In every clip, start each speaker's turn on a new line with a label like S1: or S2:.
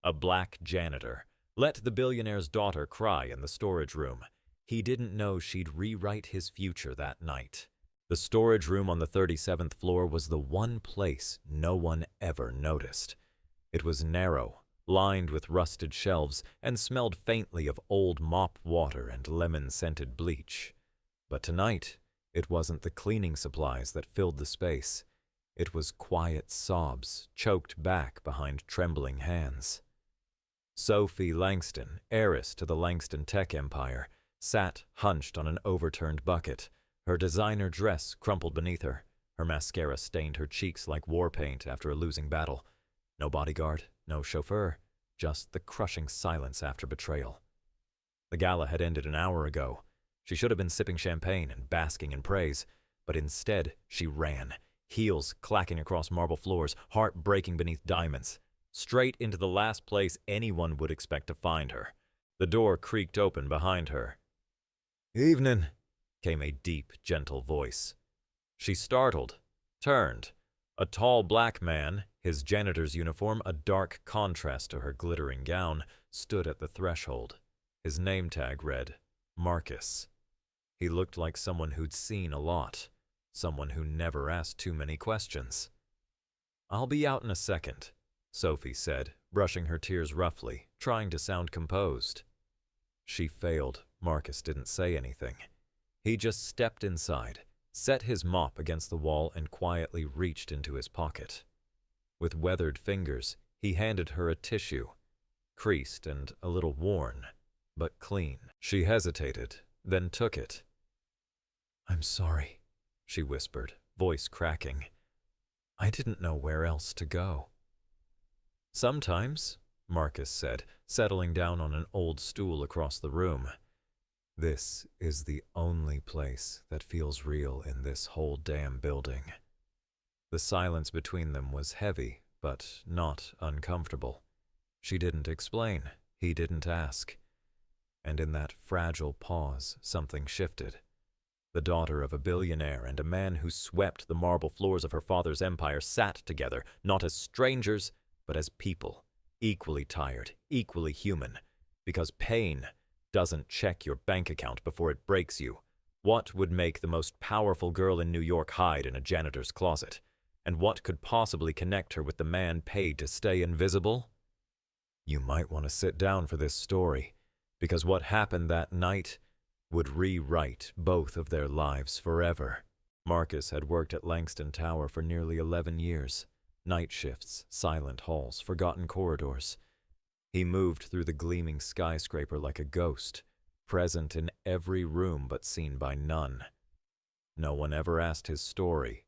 S1: A black janitor. Let the billionaire's daughter cry in the storage room. He didn't know she'd rewrite his future that night. The storage room on the 37th floor was the one place no one ever noticed. It was narrow, lined with rusted shelves, and smelled faintly of old mop water and lemon-scented bleach. But tonight, it wasn't the cleaning supplies that filled the space. It was quiet sobs, choked back behind trembling hands. Sophie Langston, heiress to the Langston tech empire, sat hunched on an overturned bucket, her designer dress crumpled beneath her. Her mascara stained her cheeks like war paint after a losing battle. No bodyguard, no chauffeur, just the crushing silence after betrayal. The gala had ended an hour ago. She should have been sipping champagne and basking in praise, but instead she ran, heels clacking across marble floors, heart breaking beneath diamonds, straight into the last place anyone would expect to find her. The door creaked open behind her. "Evening," came a deep, gentle voice. She startled, turned. A tall black man, his janitor's uniform a dark contrast to her glittering gown, stood at the threshold. His name tag read, Marcus. He looked like someone who'd seen a lot, someone who never asked too many questions. "I'll be out in a second," Sophie said, brushing her tears roughly, trying to sound composed. She failed. Marcus didn't say anything. He just stepped inside, set his mop against the wall, and quietly reached into his pocket. With weathered fingers, he handed her a tissue, creased and a little worn, but clean. She hesitated, then took it. "I'm sorry," she whispered, voice cracking. "I didn't know where else to go." "Sometimes," Marcus said, settling down on an old stool across the room. "This is the only place that feels real in this whole damn building." The silence between them was heavy, but not uncomfortable. She didn't explain. He didn't ask. And in that fragile pause, something shifted. The daughter of a billionaire and a man who swept the marble floors of her father's empire sat together, not as strangers, but as people, equally tired, equally human, because pain doesn't check your bank account before it breaks you. What would make the most powerful girl in New York hide in a janitor's closet? And what could possibly connect her with the man paid to stay invisible? You might want to sit down for this story, because what happened that night would rewrite both of their lives forever. Marcus had worked at Langston Tower for nearly 11 years. Night shifts, silent halls, forgotten corridors. He moved through the gleaming skyscraper like a ghost, present in every room but seen by none. No one ever asked his story.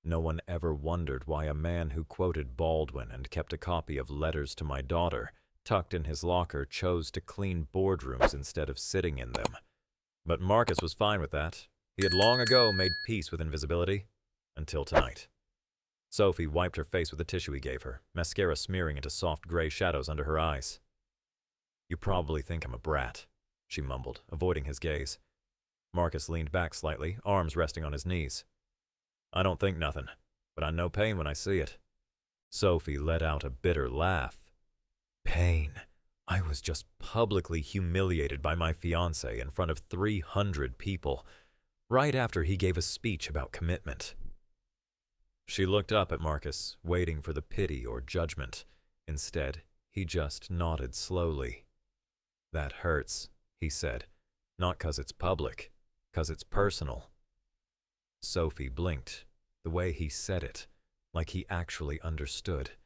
S1: No one ever wondered why a man who quoted Baldwin and kept a copy of Letters to My Daughter tucked in his locker chose to clean boardrooms instead of sitting in them. But Marcus was fine with that. He had long ago made peace with invisibility. Until tonight. Sophie wiped her face with the tissue he gave her, mascara smearing into soft gray shadows under her eyes. "You probably think I'm a brat," she mumbled, avoiding his gaze. Marcus leaned back slightly, arms resting on his knees. "I don't think nothing, but I know pain when I see it." Sophie let out a bitter laugh. "Pain. I was just publicly humiliated by my fiancé in front of 300 people, right after he gave a speech about commitment." She looked up at Marcus, waiting for the pity or judgment. Instead, he just nodded slowly. "That hurts," he said. "Not 'cause it's public, 'cause it's personal." Sophie blinked, the way he said it, like he actually understood,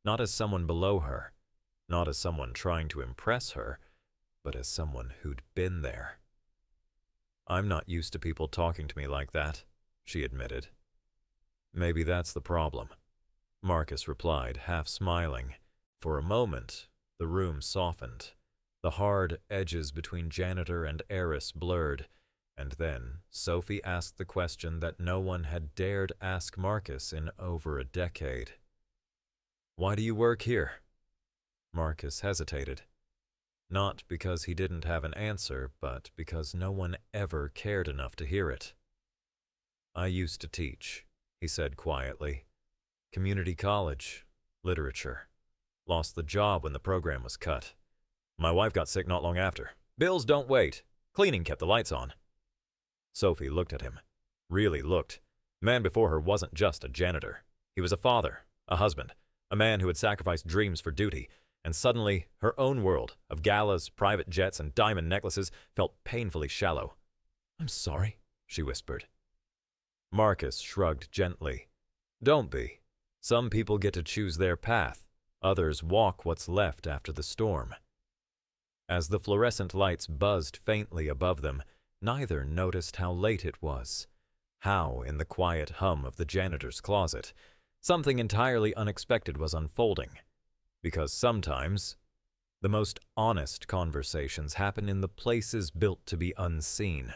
S1: not as someone below her, not as someone trying to impress her, but as someone who'd been there. "I'm not used to people talking to me like that," she admitted. "Maybe that's the problem," Marcus replied, half smiling. For a moment, the room softened. The hard edges between janitor and heiress blurred, and then Sophie asked the question that no one had dared ask Marcus in over a decade. "Why do you work here?" Marcus hesitated. Not because he didn't have an answer, but because no one ever cared enough to hear it. "I used to teach," he said quietly. "Community college, literature. Lost the job when the program was cut. My wife got sick not long after. Bills don't wait. Cleaning kept the lights on. Sophie looked at him. Really looked. The man before her wasn't just a janitor. He was a father, a husband, a man who had sacrificed dreams for duty, and suddenly her own world of galas, private jets, and diamond necklaces felt painfully shallow. "I'm sorry," she whispered. Marcus shrugged gently. "Don't be. Some people get to choose their path. Others walk what's left after the storm." As the fluorescent lights buzzed faintly above them, neither noticed how late it was. How, in the quiet hum of the janitor's closet, something entirely unexpected was unfolding. Because sometimes, the most honest conversations happen in the places built to be unseen.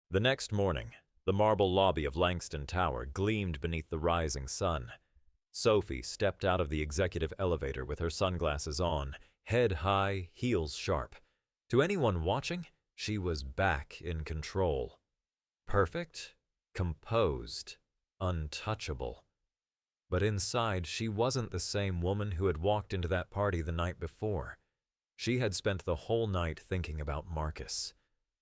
S1: The next morning, the marble lobby of Langston Tower gleamed beneath the rising sun. Sophie stepped out of the executive elevator with her sunglasses on, head high, heels sharp. To anyone watching, she was back in control. Perfect, composed, untouchable. But inside, she wasn't the same woman who had walked into that party the night before. She had spent the whole night thinking about Marcus.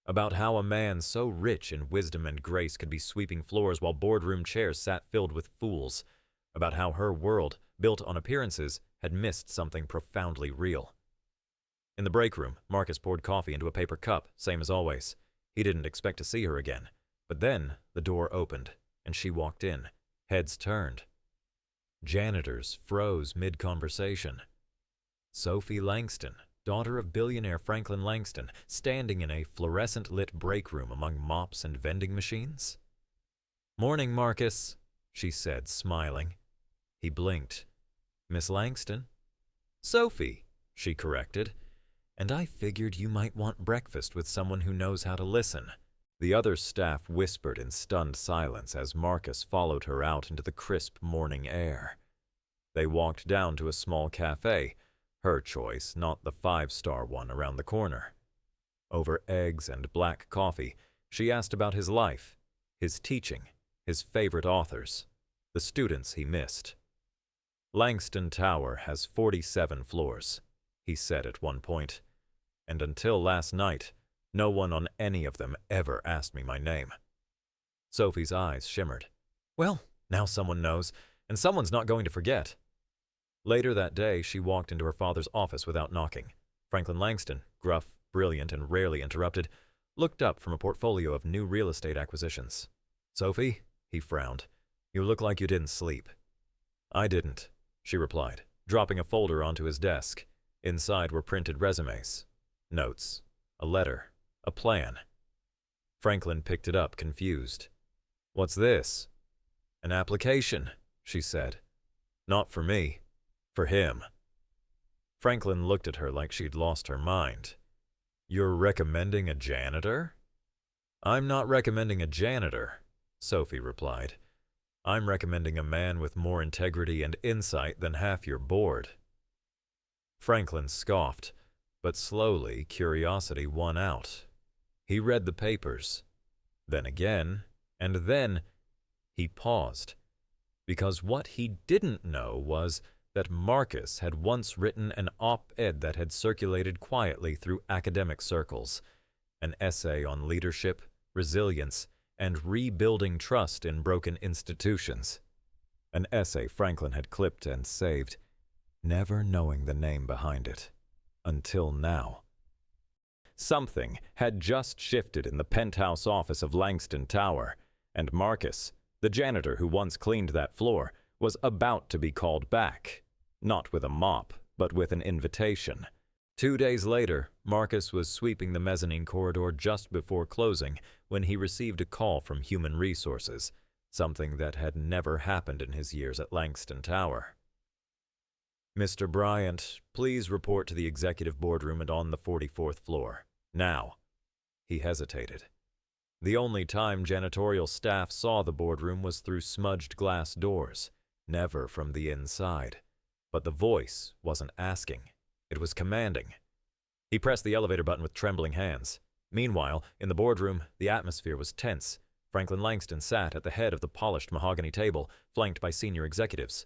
S1: About how a man so rich in wisdom and grace could be sweeping floors while boardroom chairs sat filled with fools. About how her world, built on appearances, had missed something profoundly real. In the break room, Marcus poured coffee into a paper cup, same as always. He didn't expect to see her again. But then the door opened, and she walked in. Heads turned. Janitors froze mid-conversation. Sophie Langston, daughter of billionaire Franklin Langston, standing in a fluorescent-lit break room among mops and vending machines? "Morning, Marcus," she said, smiling. He blinked. "Miss Langston?" "Sophie," she corrected. "And I figured you might want breakfast with someone who knows how to listen." The other staff whispered in stunned silence as Marcus followed her out into the crisp morning air. They walked down to a small cafe, her choice, not the five-star one around the corner. Over eggs and black coffee, she asked about his life, his teaching, his favorite authors, the students he missed. "Langston Tower has 47 floors," he said at one point, "and until last night, no one on any of them ever asked me my name." Sophie's eyes shimmered. "Well, now someone knows, and someone's not going to forget." Later that day, she walked into her father's office without knocking. Franklin Langston, gruff, brilliant, and rarely interrupted, looked up from a portfolio of new real estate acquisitions. "Sophie," he frowned, "you look like you didn't sleep." "I didn't," she replied, dropping a folder onto his desk. Inside were printed resumes, notes, a letter, a plan. Franklin picked it up, confused. "What's this?" "An application," she said. "Not for me. For him." Franklin looked at her like she'd lost her mind. "You're recommending a janitor?" "I'm not recommending a janitor," Sophie replied. "I'm recommending a man with more integrity and insight than half your board." Franklin scoffed, but slowly curiosity won out. He read the papers. Then again, and then he paused. Because what he didn't know was that Marcus had once written an op-ed that had circulated quietly through academic circles, an essay on leadership, resilience, and rebuilding trust in broken institutions. An essay Franklin had clipped and saved, never knowing the name behind it, until now. Something had just shifted in the penthouse office of Langston Tower, and Marcus, the janitor who once cleaned that floor, was about to be called back, not with a mop, but with an invitation. 2 days later, Marcus was sweeping the mezzanine corridor just before closing when he received a call from Human Resources, something that had never happened in his years at Langston Tower. "Mr. Bryant, please report to the executive boardroom and on the 44th floor. Now." He hesitated. The only time janitorial staff saw the boardroom was through smudged glass doors, never from the inside. But the voice wasn't asking. It was commanding. He pressed the elevator button with trembling hands. Meanwhile, in the boardroom, the atmosphere was tense. Franklin Langston sat at the head of the polished mahogany table, flanked by senior executives.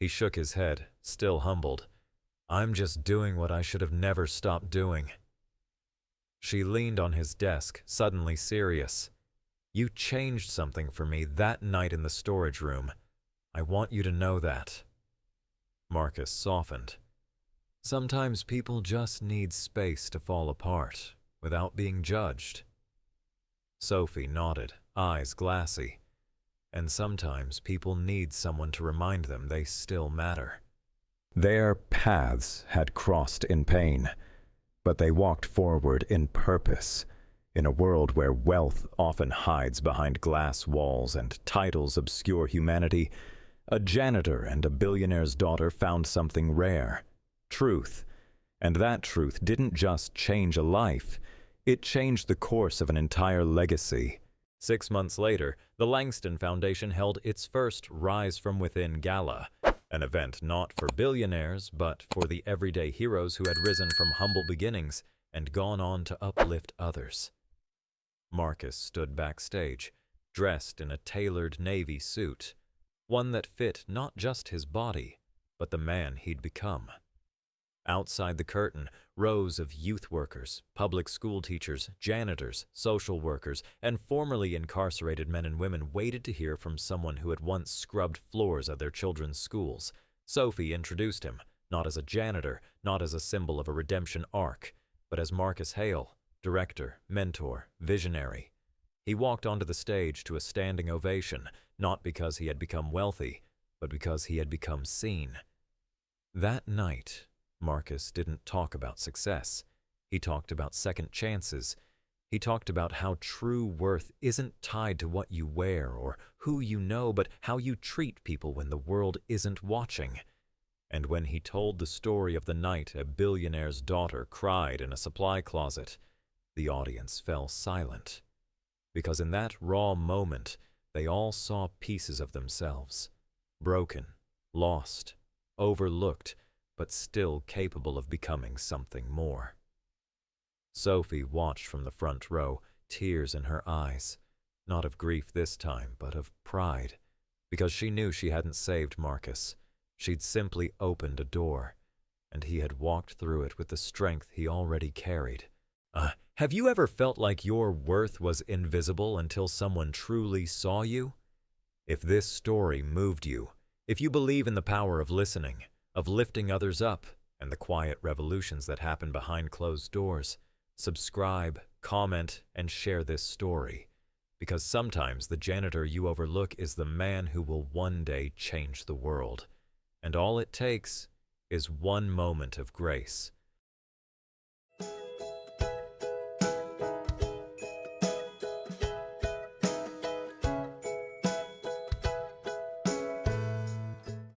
S1: He shook his head, still humbled. I'm just doing what I should have never stopped doing. She leaned on his desk, suddenly serious. You changed something for me that night in the storage room. I want you to know that. Marcus softened. Sometimes people just need space to fall apart, without being judged. Sophie nodded, eyes glassy. And sometimes people need someone to remind them they still matter. Their paths had crossed in pain, but they walked forward in purpose, in a world where wealth often hides behind glass walls and titles obscure humanity. A janitor and a billionaire's daughter found something rare, truth, and that truth didn't just change a life, it changed the course of an entire legacy. 6 months later, the Langston Foundation held its first Rise from Within Gala, an event not for billionaires, but for the everyday heroes who had risen from humble beginnings and gone on to uplift others. Marcus stood backstage, dressed in a tailored navy suit, one that fit not just his body, but the man he'd become. Outside the curtain, rows of youth workers, public school teachers, janitors, social workers, and formerly incarcerated men and women waited to hear from someone who had once scrubbed floors of their children's schools. Sophie introduced him, not as a janitor, not as a symbol of a redemption arc, but as Marcus Hale, director, mentor, visionary. He walked onto the stage to a standing ovation, not because he had become wealthy, but because he had become seen. That night, Marcus didn't talk about success. He talked about second chances. He talked about how true worth isn't tied to what you wear or who you know, but how you treat people when the world isn't watching. And when he told the story of the night a billionaire's daughter cried in a supply closet, the audience fell silent. Because in that raw moment, they all saw pieces of themselves. Broken, lost, overlooked, but still capable of becoming something more. Sophie watched from the front row, tears in her eyes, not of grief this time, but of pride, because she knew she hadn't saved Marcus. She'd simply opened a door, and he had walked through it with the strength he already carried. Have you ever felt like your worth was invisible until someone truly saw you? If this story moved you, if you believe in the power of listening, of lifting others up, and the quiet revolutions that happen behind closed doors, subscribe, comment, and share this story. Because sometimes the janitor you overlook is the man who will one day change the world. And all it takes is one moment of grace,